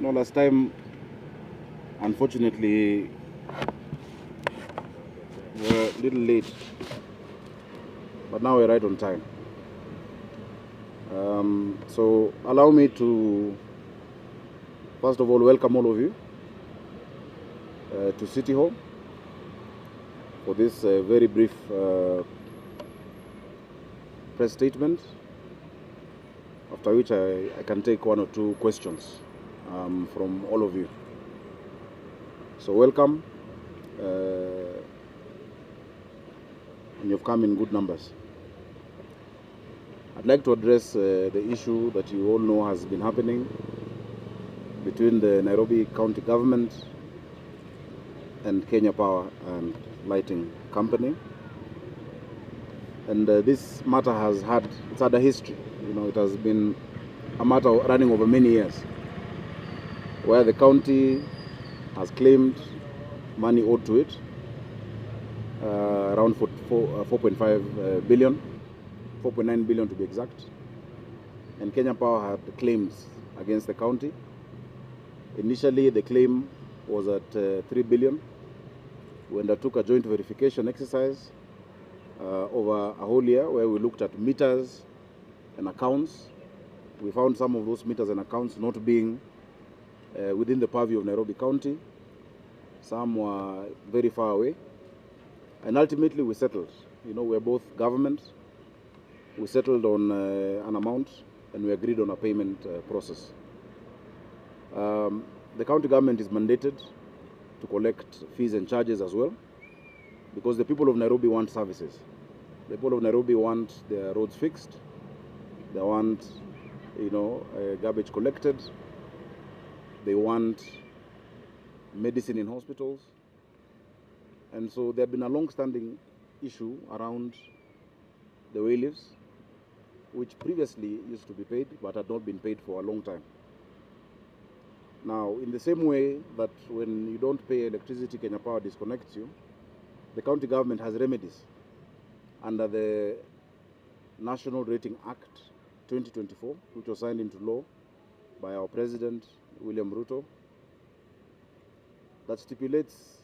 No, last time, unfortunately, we're a little late, but now we're right on time. So allow me to, first of all, welcome all of you to City Hall for this very brief press statement, after which I can take one or two questions from all of you. So welcome, and you've come in good numbers. I'd like to address the issue that you all know has been happening between the Nairobi County government and Kenya Power and Lighting Company. And this matter has had a history. You know, it has been a matter running over many years, where the county has claimed money owed to it, around 4.5 billion, 4.9 billion to be exact. And Kenya Power had claims against the county. Initially, the claim was at 3 billion. We undertook a joint verification exercise over a whole year, where we looked at meters and accounts. We found some of those meters and accounts not being within the purview of Nairobi County. Some were very far away. And ultimately we settled. You know, we're both government. We settled on an amount, and we agreed on a payment process. The county government is mandated to collect fees and charges as well, because the people of Nairobi want services. The people of Nairobi want their roads fixed. They want, you know, garbage collected. They want medicine in hospitals. And so there had been a long-standing issue around the bailiffs, which previously used to be paid but had not been paid for a long time. Now, in the same way that when you don't pay electricity, Kenya Power disconnects you, the county government has remedies under the National Rating Act 2024, which was signed into law by our President, William Ruto, that stipulates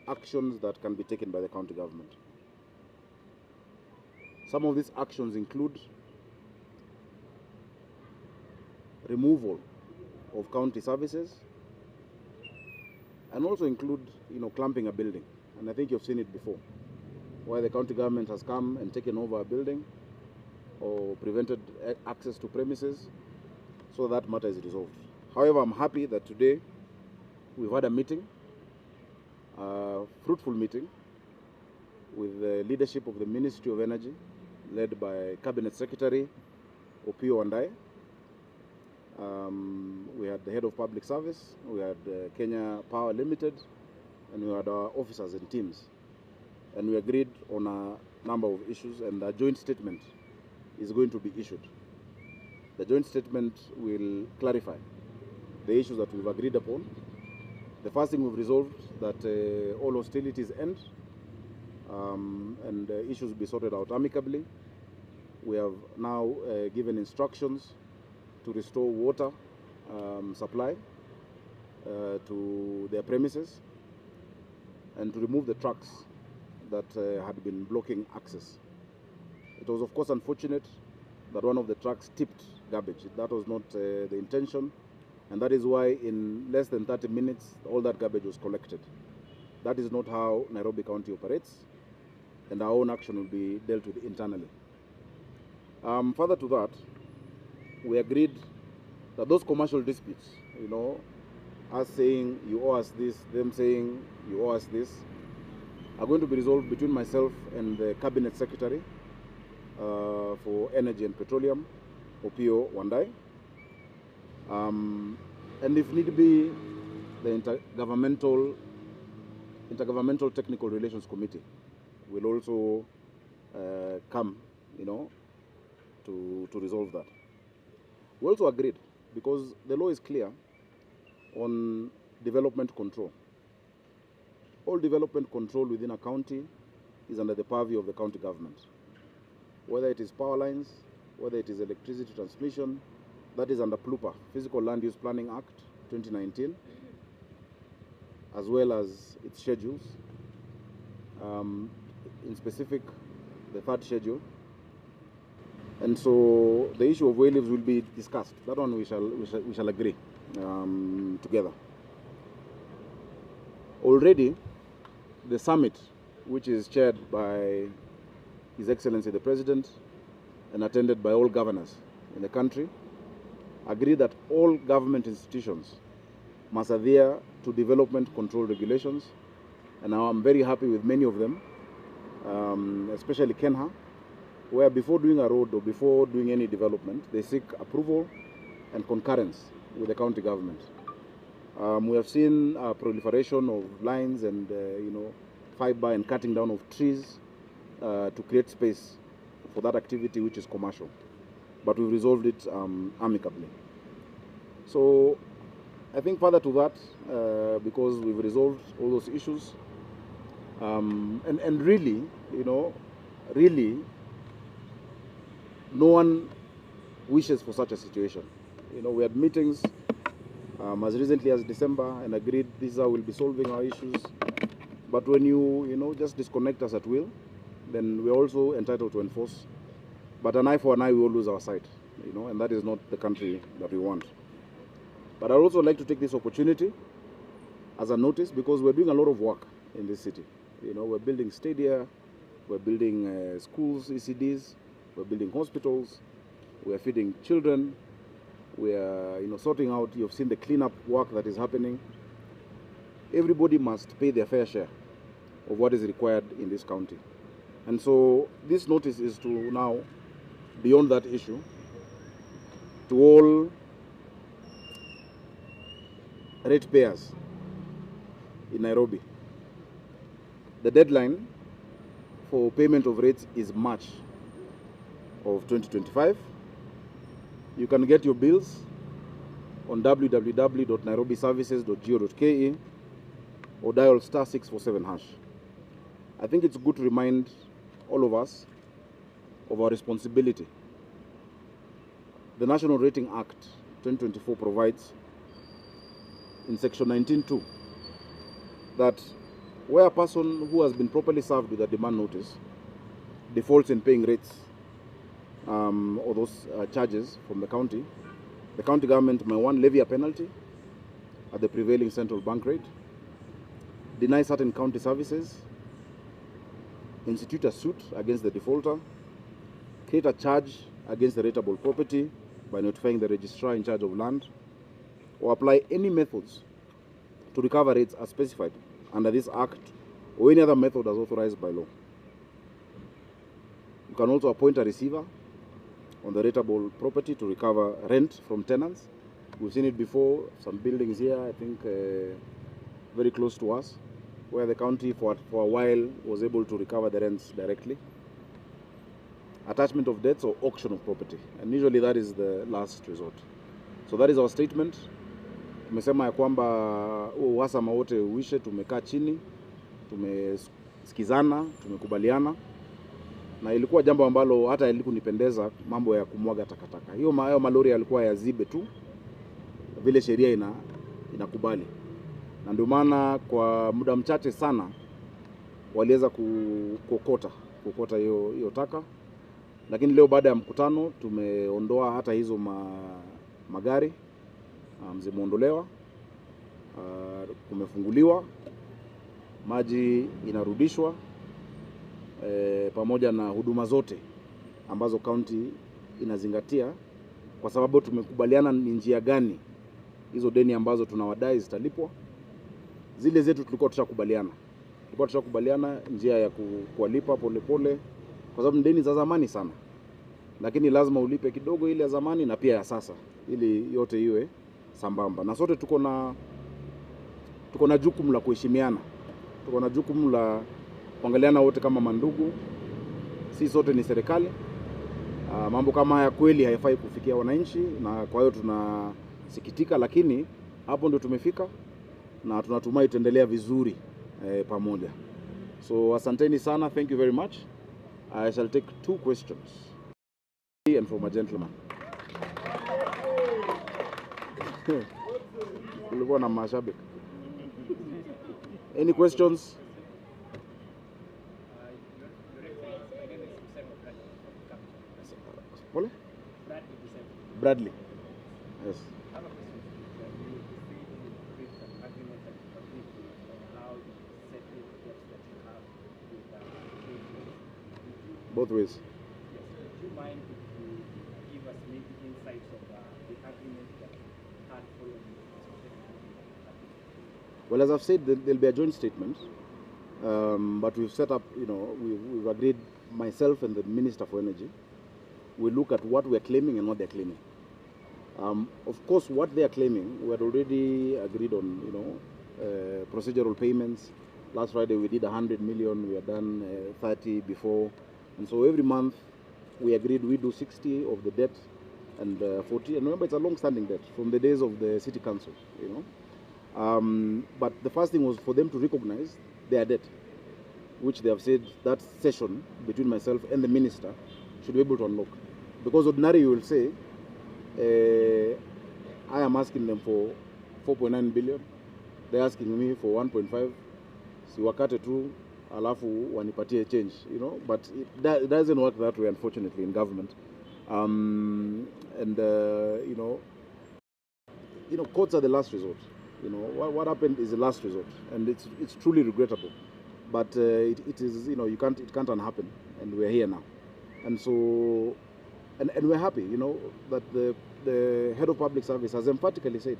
actions that can be taken by the county government. Some of these actions include removal of county services, and also include, you know, clamping a building. And I think you've seen it before, where the county government has come and taken over a building or prevented access to premises, so that matter is resolved. However, I'm happy that today we've had a meeting, a fruitful meeting, with the leadership of the Ministry of Energy, led by Cabinet Secretary Opiyo Wandayi. We had the head of public service, we had Kenya Power Limited, and we had our officers and teams. And we agreed on a number of issues, and a joint statement is going to be issued. The joint statement will clarify the issues that we've agreed upon. The first thing we've resolved, that all hostilities end, and issues be sorted out amicably. We have now given instructions to restore water supply to their premises, and to remove the trucks that had been blocking access. It was, of course, unfortunate that one of the trucks tipped garbage. That was not the intention, and that is why in less than 30 minutes all that garbage was collected. That is not how Nairobi County operates, and our own action will be dealt with internally. Further to that, we agreed that those commercial disputes, you know, us saying you owe us this, them saying you owe us this, are going to be resolved between myself and the Cabinet Secretary for Energy and Petroleum, Opiyo Wandayi. And if need be, the Intergovernmental Technical Relations Committee will also come, you know, to resolve that. We also agreed, because the law is clear on development control. All development control within a county is under the purview of the county government. Whether it is power lines, whether it is electricity transmission, that is under PLUPA, Physical Land Use Planning Act, 2019, as well as its schedules. In specific, the third schedule. And so the issue of whale leaves will be discussed. That one we shall agree together. Already, the summit, which is chaired by His Excellency the President and attended by all governors in the country, agreed that all government institutions must adhere to development control regulations. And now I'm very happy with many of them, especially Kenya, where before doing a road or before doing any development, they seek approval and concurrence with the county government. We have seen a proliferation of lines and fiber and cutting down of trees to create space for that activity, which is commercial. But we've resolved it amicably. So I think further to that, because we've resolved all those issues, and really, really, no one wishes for such a situation. We had meetings as recently as December and agreed this is how we'll be solving our issues. But when you just disconnect us at will, then we're also entitled to enforce. But an eye for an eye, we will lose our sight, and that is not the country that we want. But I'd also like to take this opportunity as a notice, because we're doing a lot of work in this city. We're building stadia, we're building schools, ECDs, we're building hospitals, we're feeding children, we're sorting out, you've seen the cleanup work that is happening. Everybody must pay their fair share of what is required in this county. And so this notice is to now, beyond that issue, to all ratepayers in Nairobi. The deadline for payment of rates is March of 2025. You can get your bills on www.nairobiservices.go.ke or dial *647#. I think it's good to remind all of us of our responsibility. The National Rating Act 2024 provides in section 19(2) that where a person who has been properly served with a demand notice defaults in paying rates or those charges from the county government may, one, levy a penalty at the prevailing central bank rate, deny certain county services, institute a suit against the defaulter, create a charge against the rateable property by notifying the registrar in charge of land, or apply any methods to recover rates as specified under this act or any other method as authorized by law. You can also appoint a receiver on the rateable property to recover rent from tenants. We've seen it before, some buildings here, I think very close to us, where the county for a while was able to recover the rents directly. Attachment of debts or auction of property, and usually that is the last resort. So that is our statement. Tumesema ya kwamba uhasama wote uishe, tumekaa chini, tumesikizana, tumekubaliana, na ilikuwa jambo ambalo hata ilikunipendeza mambo ya kumwaga takataka. Hiyo malori yalikuwa yazibe tu vile sheria inakubali. Na ndio maana kwa muda mchache sana waliweza kukokota hiyo taka. Lakini leo baada ya mkutano tumeondoa hata hizo magari, zimeondolewa, kumefunguliwa, maji inarudishwa, pamoja na huduma zote ambazo county inazingatia, kwa sababu tumekubaliana ni njia gani hizo deni ambazo tunawadai zitalipwa. Zile zetu tulikuwa tushakubaliana njia ya kuwalipa polepole, kwa sababu deni za zamani sana, lakini lazima ulipe kidogo ile ya zamani na pia ya sasa, ili yote iwe sambamba. Na sote tuko na jukumu la kuheshimiana, tuko na jukumu la kuangaliana wote kama mandugu. Si sote ni serikali. Mambo kama haya kweli haifai kufikia wananchi, na kwa hiyo tunasikitika, lakini hapo ndio tumefika na tunatumai tuendelea vizuri pamoja. So asanteni sana, thank you very much. I shall take 2 questions. And from a gentleman. kulikuwa na mashabiki. Any questions? Pole? Bradley. Yes. Both ways. Yes. Would you mind if you give us maybe insights of the agreement that had following the Well, as I've said, there'll be a joint statement, but we've set up, we've agreed, myself and the Minister for Energy, we look at what we're claiming and what they're claiming. Of course, what they're claiming, we had already agreed on, procedural payments. Last Friday we did 100 million, we had done 30 before. And so every month we agreed we do 60 of the debt and 40. And remember, it's a long-standing debt from the days of the city council, But the first thing was for them to recognize their debt, which they have said that session between myself and the minister should be able to unlock. Because ordinarily you will say, I am asking them for 4.9 billion. They're asking me for 1.5. Si wakate tu, alafu wanipatie change, But it doesn't work that way, unfortunately, in government. Courts are the last resort. What happened is the last resort, and it's truly regrettable. But it is, it can't unhappen, and we're here now. And so, and we're happy, that the head of public service has emphatically said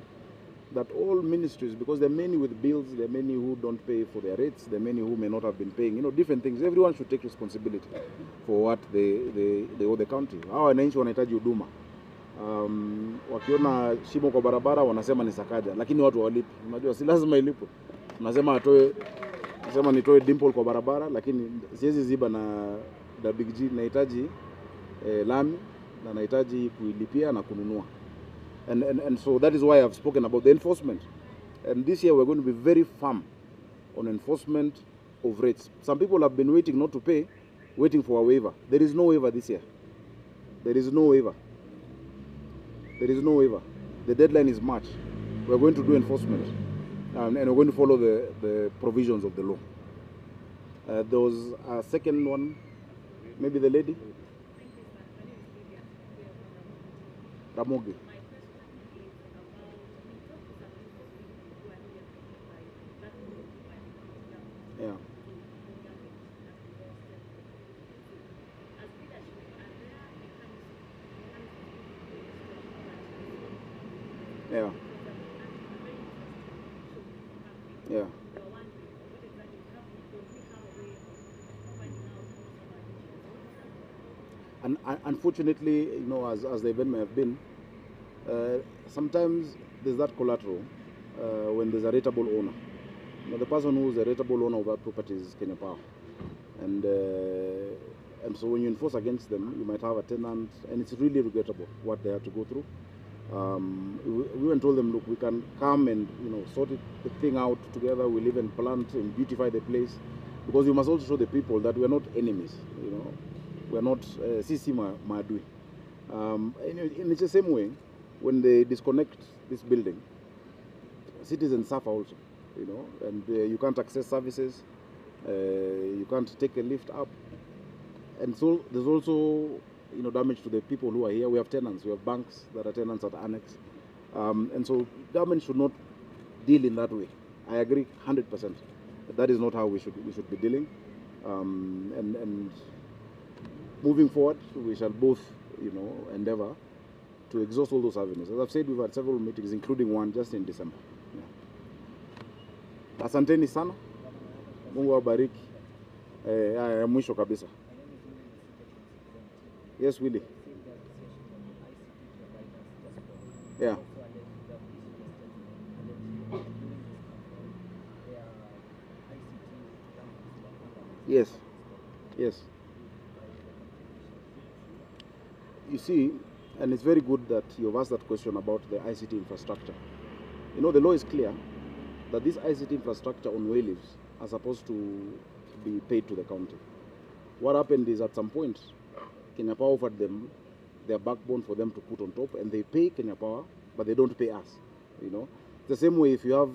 that all ministries, because there are many with bills, there are many who don't pay for their rates, there are many who may not have been paying, different things. Everyone should take responsibility for what they owe the country. Hawa wananchi wanahitaji huduma. Wakiona shimo kwa barabara wanasema ni Sakaja, lakini watu walipi. Unajua si lazima ilipo. Unasema nitoe dimple kwa barabara, lakini siwezi ziba na Big G, nahitaji lami na nahitaji kuilipia na kununua. And so that is why I've spoken about the enforcement. And this year we're going to be very firm on enforcement of rates. Some people have been waiting not to pay, waiting for a waiver. There is no waiver this year. There is no waiver. There is no waiver. The deadline is March. We're going to do enforcement. And we're going to follow the provisions of the law. There was a second one, maybe the lady? Ramogi. Yeah. Yeah. Yeah. And unfortunately, as the event may have been, sometimes there's that collateral when there's a rateable owner. The person who's a rateable owner of that property is Kenya Power. And so when you enforce against them, you might have a tenant, and it's really regrettable what they have to go through. We went and told them, look, we can come and sort the thing out together. We'll even plant and beautify the place, because we must also show the people that we're not enemies. We're not sisi maadui. In the same way, when they disconnect this building, citizens suffer also. And you can't access services, you can't take a lift up, and so there's also damage to the people who are here. We have tenants, we have banks that are tenants at Annex, and so government should not deal in that way. I agree 100%. That is not how we should be dealing, and moving forward, we shall both endeavor to exhaust all those avenues. As I've said, we've had several meetings, including one just in December. Asanteni sana. Mungu awabariki. Mwisho kabisa. Yes, Willie. Yeah. Yes. Yes. You see, and it's very good that you've asked that question about the ICT infrastructure. The law is clear that this ICT infrastructure on way leaves are supposed to be paid to the county. What happened is, at some point, Kenya Power offered them their backbone for them to put on top, and they pay Kenya Power, but they don't pay us. The same way if you have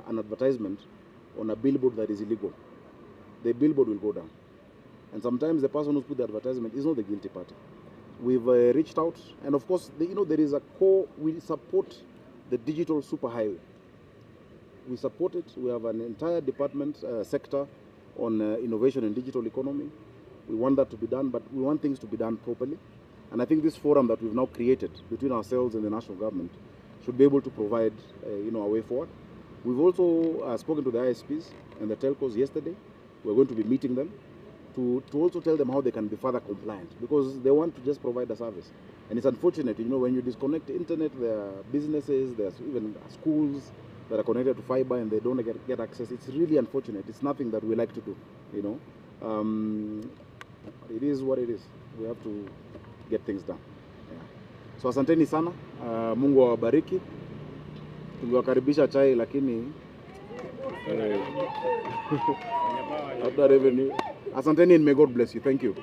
an advertisement on a billboard that is illegal, the billboard will go down. And sometimes the person who put the advertisement is not the guilty party. We've reached out, and of course, there is a core. We support the digital superhighway. We support it. We have an entire department sector on innovation and digital economy. We want that to be done, but we want things to be done properly. And I think this forum that we've now created between ourselves and the national government should be able to provide, a way forward. We've also spoken to the ISPs and the telcos yesterday. We're going to be meeting them to also tell them how they can be further compliant, because they want to just provide a service. And it's unfortunate, when you disconnect the internet, there are businesses, there's even schools that are connected to fiber and they don't get access. It's really unfortunate. It's nothing that we like to do, It is what it is. We have to get things done. Yeah. So asanteni sana. Mungu awabariki. Tungewakaribisha chai lakini after revenue. Asanteni and may God bless you. Thank you.